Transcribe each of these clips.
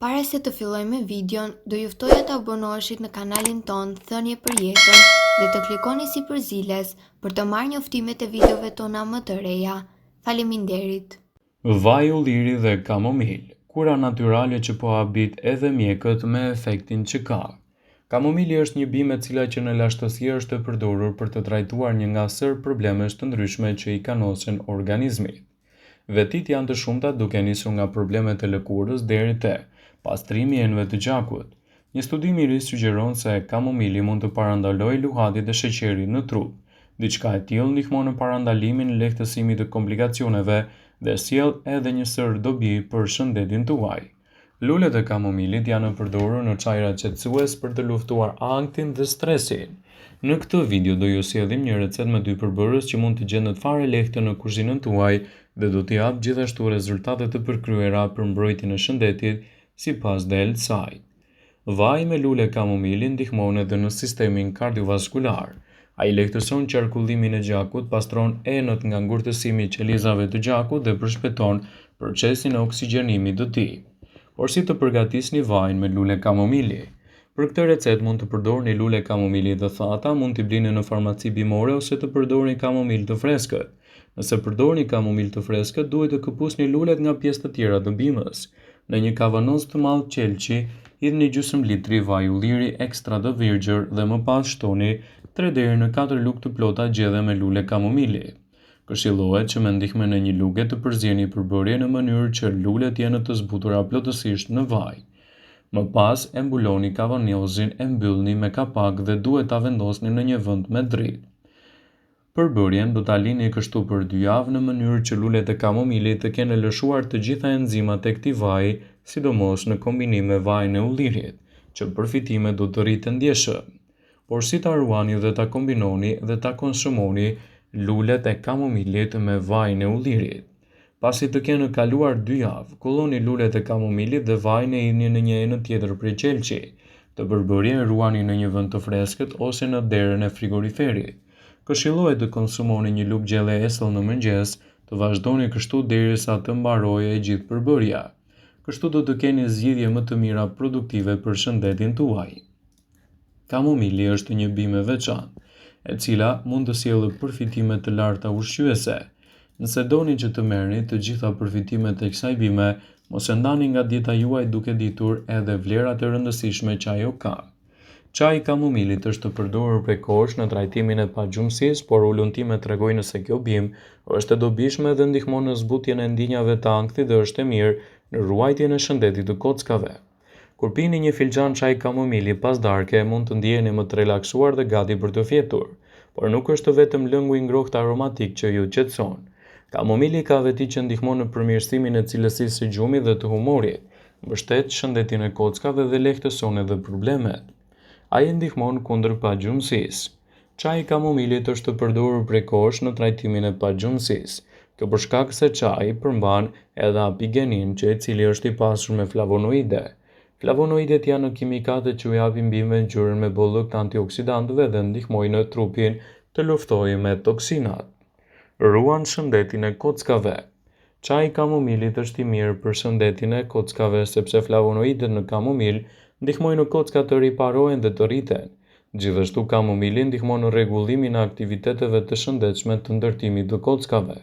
Para se të fillojmë me videon, do ju ftoja të abonoheshit në kanalin ton Thënie për Jetën dhe të klikoni si përziles për të marrë njoftimet e videove tona më të reja. Faleminderit. Vaj ulliri dhe kamomil, kura natyrale që po habit edhe mjekët me efektin që ka. Kamomili është një bimë e cila që në lashtësi është e përdorur për të trajtuar një nga sër problemesh të ndryshme që i kanosen organizmit. Vetit janë të shumta duke nisur nga problemet e lëkurës deri te pastrimi i enëve të gjakut. Një studim i ri sugjeron se kamomili mund të parandalojë luhatit e sheqerit në trup. Diçka e tillë ndihmon në parandalimin e lehtësimit të komplikacioneve dhe sjell edhe një sër dobi për shëndetin tuaj. Lulet e kamomilit janë përdorur në çajra qetësues për të luftuar anktin dhe stresin. Në këtë video do ju sjellim një recetë me 2 përbërës që mund të gjendet fare lehtë në kuzhinën tuaj dhe do t'i jap gjithashtu rezultate të përkryera për mbrojtjen e shëndetit sipas del saj. Vaji me lule kamomili ndihmon edhe në sistemin kardiovaskular. Ai lehtëson qarkullimin e gjakut, pastron enët nga ngurtësimi i qelizave të gjakut dhe përshpejton procesin e oksigjenimit të tij. Por si të përgatisni vajin me lule kamomili? Për këtë recetë mund të përdorni lule kamomili të thata, mund t'i blini në farmaci bimore ose të përdorni kamomil të freskët. Nëse përdorni kamomil të freskët, duhet të këpusni lulet nga pjesët të tjera të bimës. Në një kavanoz të madh qelçi, hidhni gjysmë litri vaj ulliri ekstra të virgjër dhe më pas shtoni 3 deri në 4 lugë të plota gjedhe me lule kamomili. Këshillohet që me ndihmën e një luge të përzieni përbërjen në mënyrë që lulet jenë të zbutura plotësisht në vaj. Më pas e mbuloni kavanozin, e mbyllni me kapak dhe duhet ta vendosni në një vend me dritë. Përbërjen do ta lini kështu për 2 javë në mënyrë që lulet e kamomilit të kenë lëshuar të gjitha enzimat e këtij vaji, sidomos në kombinim me vajin e ullirit, që përfitimet do të rriten ndjeshëm. Por si ta ruani dhe ta kombinoni dhe ta konsumoni lulet e kamomilit me vajin e ullirit? Pasi të kenë kaluar 2 javë, kulloni lulet e kamomilit dhe vajin e hidhni në një enë tjetër prej qelçi. Të përbërjen ruani në një vend të freskët ose në derën e frigoriferit. Këshillohet të konsumoni një lugë gjelle esëll në mëngjes, të vazhdoni kështu derisa të mbarojë e gjithë përbërja. Kështu do të keni zgjidhje më të mira produktive për shëndetin tuaj. Kamomili është një bimë e veçantë, e cila mund të sjellë përfitime të larta ushqyese. Nëse doni që të merrni të gjitha përfitimet e kësaj bime, mos e ndani nga dieta juaj duke ditur edhe vlerat e rëndësishme që ajo ka. Çaji i kamomilit është të përdorur prej kohësh në trajtimin e pagjumësisë, por ulëntimet tregojnë se kjo bimë është e dobishme dhe ndihmon në zbutjen e ndinjave të ankthit dhe është e mirë në ruajtjen e shëndetit të kockave. Kur pini një filxhan çaj kamomili pas darke, mund të ndjeheni më të relaksuar dhe gati për të fjetur, por nuk është vetëm lëngu i ngrohtë aromatik që ju qetëson. Kamomili ka veti që ndihmon në përmirësimin e cilësisë së gjumit dhe të humorit, mbështet shëndetin e kockave dhe lehtëson edhe problemet. Ai ndihmon kundër pagjumësisë. Çaji i kamomilit është të përdorur prej kohësh në trajtimin e pagjumësisë. Kjo për shkak se çaji përmban edhe apigenin, që i cili është i pasur me flavonoide. Flavonoidet janë kimikate që u japin bimëve ngjyrën me bollëk të antioksidantëve dhe ndihmojnë trupin të luftojë me toksinat. Ruan shëndetin e kockave. Çaji i kamomilit është i mirë për shëndetin e kockave sepse flavonoidet në kamomil ndihmojnë kockat të riparohen dhe të rriten. Gjithashtu kamomili ndihmon në rregullimin e aktiviteteve të shëndetshme të ndërtimit të kockave.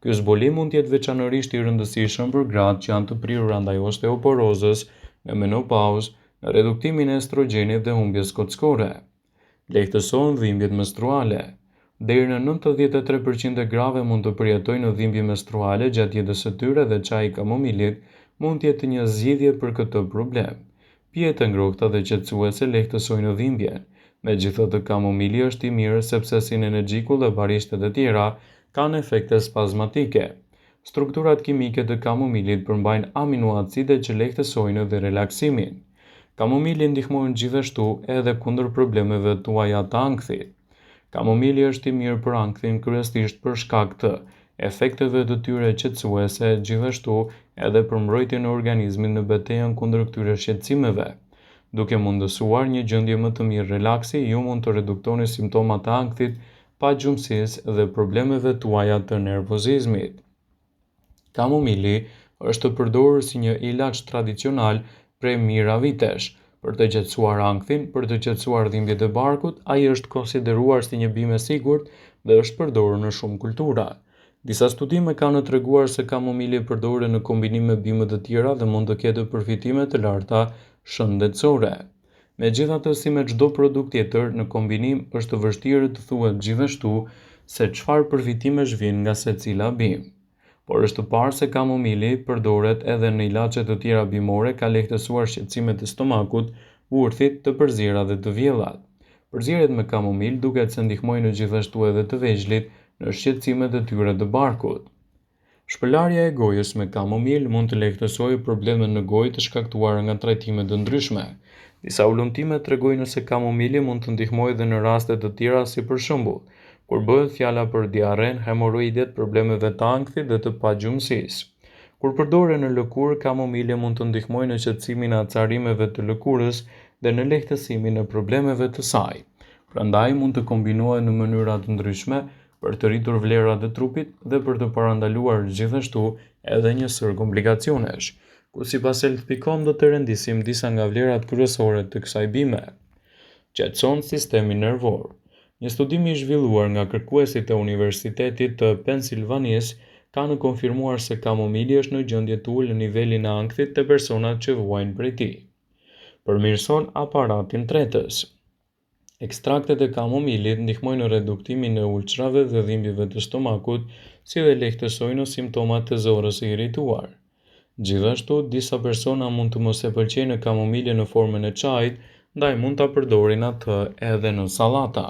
Ky zbulim mund të jetë veçanërisht i rëndësishëm për gratë që janë të prirur andaj osteoporozës, në menopauzë, në reduktimin e estrogjenit dhe humbjes kockore. Lehtëson dhimbjet menstruale. Deri në 93% e grave mund të përjetojnë dhimbje menstruale gjatë jetës së tyre dhe çaji i kamomilit mund të jetë një zgjidhje për këtë problem. Pijet e ngrohta dhe qetësuese lehtësojnë dhimbjen. Megjithatë, kamomili është i mirë sepse si energjikull dhe barishtet e tjera kanë efekte spazmatike. Strukturat kimike të kamomilit përmbajnë aminoacide që lehtësojnë dhe relaksimin. Kamomili ndihmon gjithashtu edhe kundër problemeve tuaja të ankthit. Kamomili është i mirë për ankthin kryesisht për shkak të efekteve të tyre qetësuese, gjithashtu edhe për mbrojtjen e organizmit në betejën kundër këtyre shqetësimeve. Duke mundësuar një gjendje më të mirë relaksi, ju mund të reduktoni simptomat e ankthit, pagjumësisë dhe problemeve tuaja të nervozizmit. Kamomili është përdorur si një ilaç tradicional prej mijëra vitesh. Për të qetësuar ankthin, për të qetësuar dhimbjet e barkut, ai është konsideruar si një bimë e sigurt dhe është përdorur në shumë kultura. Disa studime kanë treguar se kamomili përdoret në kombinim me bimë të tjera dhe mund të ketë përfitime të larta shëndetësore. Megjithatë, si me çdo produkt tjetër, në kombinim është vështirë të thuhet gjithashtu se çfarë përfitimesh vijnë nga secila bimë. Por është parë se kamomili përdoret edhe në ilaçe të tjera bimore, ka lehtësuar shqetësimet e stomakut, urthit, të përzierë dhe të vjellat. Përzierjet me kamomil duket se ndihmojnë gjithashtu edhe të vegjëlit në shqetësimet e tyre të barkut. Shpërlarja e gojës me kamomil mund të lehtësojë problemet në gojë të shkaktuara nga trajtime të ndryshme. Disa ullumtime tregojnë se kamomili mund të ndihmojë edhe në raste të tjera, si për shembull, kur bëhet fjala për diarren, hemoroidet, problemeve të ankthit dhe të pagjumësisë. Kur përdoren në lëkurë, kamomili mund të ndihmojë në qetësimin e acarimeve të lëkurës dhe në lehtësimin e problemeve të saj. Prandaj mund të kombinohet në mënyra të ndryshme për të rritur vlerat e trupit dhe për të parandaluar gjithashtu edhe një sër komplikacionesh, ku sipas Health.com do të rendisim disa nga vlerat kryesore të kësaj bime. Qetëson sistemin nervor. Një studim i zhvilluar nga kërkuesit e Universitetit të Pensilvanisë kanë konfirmuar se kamomili është në gjendje të ulë nivelin e ankthit të personat që vuajnë prej tij. Përmirëson aparatin tretës. Ekstraktet e kamomilit ndihmojnë në reduktimin e ulçrave dhe dhimbjeve të stomakut, si dhe lehtësojnë simptomat të zorrës së irrituar. Gjithashtu, disa persona mund të mos e pëlqejnë kamomilin në formën e çajit, ndaj mund ta përdorin atë edhe në sallata.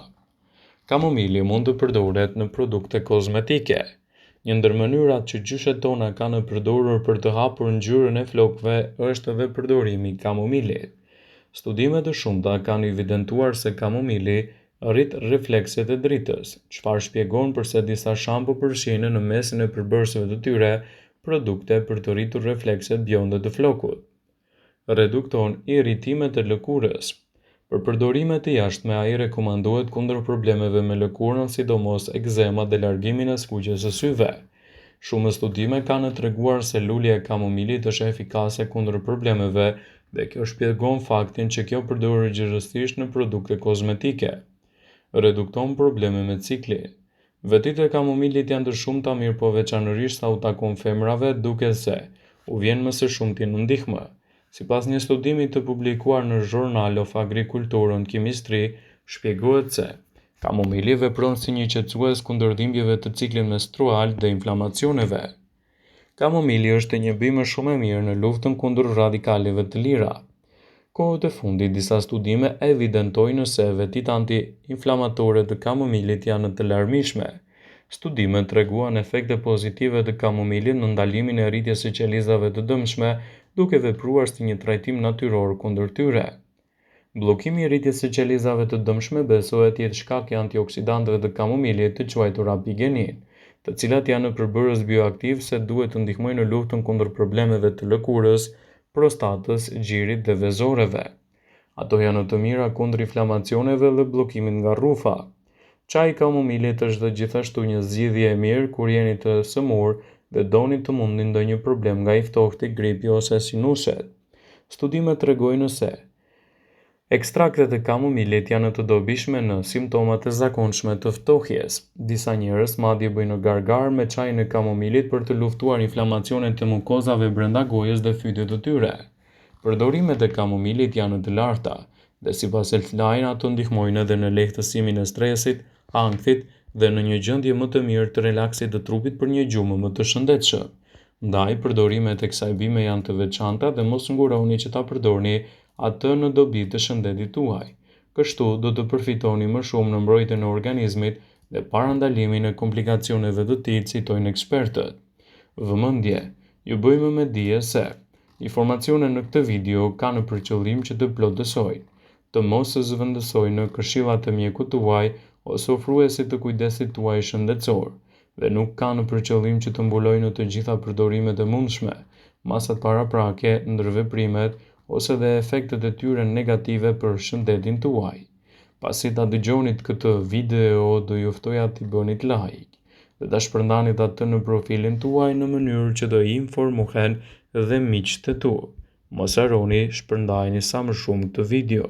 Kamomili mund të përdoret në produkte kozmetike. Një ndër mënyrat që gjyshet tona kanë përdorur për të hapur ngjyrën e flokëve është edhe përdorimi i kamomilit. Studime të shumta kanë evidentuar se kamomili rrit reflekset e dritës, çfarë shpjegon pse disa shampo përfshijnë në mesin e përbërësve të tyre produkte për të rritur reflekset bjonde të flokut. Redukton irritimet e lëkurës. Për përdorimet e jashtme, ai rekomandohet kundër problemeve me lëkurën, sidomos ekzema dhe largimin e skuqjes së syve. Shumë studime kanë treguar se lulja e kamomilit është efikase kundër problemeve dhe kjo shpjegon faktin që kjo përdoret gjithësisht në produkte kozmetike. Redukton probleme me cikli. Vetët e kamomilit janë të shumta, mirë po veçanërisht sa u takon femrave, duke se u vjen më së shumti në ndihmë. Sipas një studimi të publikuar në Journal of Agriculture and Chemistry, shpjegohet se kamomili vepron si një qetësues kundër dhimbjeve të ciklit menstrual dhe inflamacioneve. Kamomili është një bimë shumë e mirë në luftën kundër radikaleve të lira. Kohët e fundit, disa studime evidentojnë se vetitë anti-inflamatore të kamomilit janë të larmishme. Studimet treguan efekte pozitive të kamomilit në ndalimin e rritjes së qelizave të dëmshme, duke vepruar si një trajtim natyror kundër tyre. Bllokimi i rritjes së qelizave të dëmshme besohet të jetë shkak i antioksidantëve të kamomilit, të quajtur apigenin, të cilat janë përbërës bioaktiv se duhet të ndihmojnë në luftën kundër problemeve të lëkurës, prostatës, gjirit dhe vezoreve. Ato janë të mira kundër inflamacioneve dhe bllokimit nga rrufa. Çaji i kamomilit është gjithashtu një zgjidhje e mirë kur jeni të sëmurë dhe doni të mundi ndonjë problem nga i ftohti, gripi ose sinuset. Studimet tregojnë se ekstraktet e kamomilit janë të dobishme në simptomat e zakonshme të ftohjes. Disa njerëz madje bëjnë gargar me çajin e kamomilit për të luftuar inflamacionet e mukozave brenda gojës dhe fytyve të tyre. Përdorimet e kamomilit janë të larta dhe sipas Healthline ato ndihmojnë edhe në lehtësimin e stresit, ankthit dhe në një gjendje më të mirë të relaksit të trupit për një gjumë më të shëndetshëm. Ndaj, përdorimet e kësaj bime janë të veçanta dhe mos nguroni që ta përdorni atë në dobi të shëndetit tuaj. Kështu do të përfitoni më shumë në mbrojtjen e organizmit dhe parandalimin e komplikacioneve të tij, citojnë ekspertët. Vëmendje, ju bëjmë me dije se informacionet në këtë video kanë për qëllim që të plotësojnë, të mos zëvendësojnë në këshillat e mjekut tuaj ose ofruesit të kujdesit tuaj shëndetësor, dhe nuk kanë për qëllim që të mbulojnë të gjitha përdorimet e mundshme, masat paraprake, ndërveprimet ose dhe efektet e tyre negative për shëndetin tuaj. Pasi ta dëgjonit këtë video, do ju ftoja t'i bënit like dhe ta shpërndanit atë në profilin tuaj në mënyrë që të informohen dhe miqtë tu. Mos harroni shpërndajeni sa më shumë këtë video.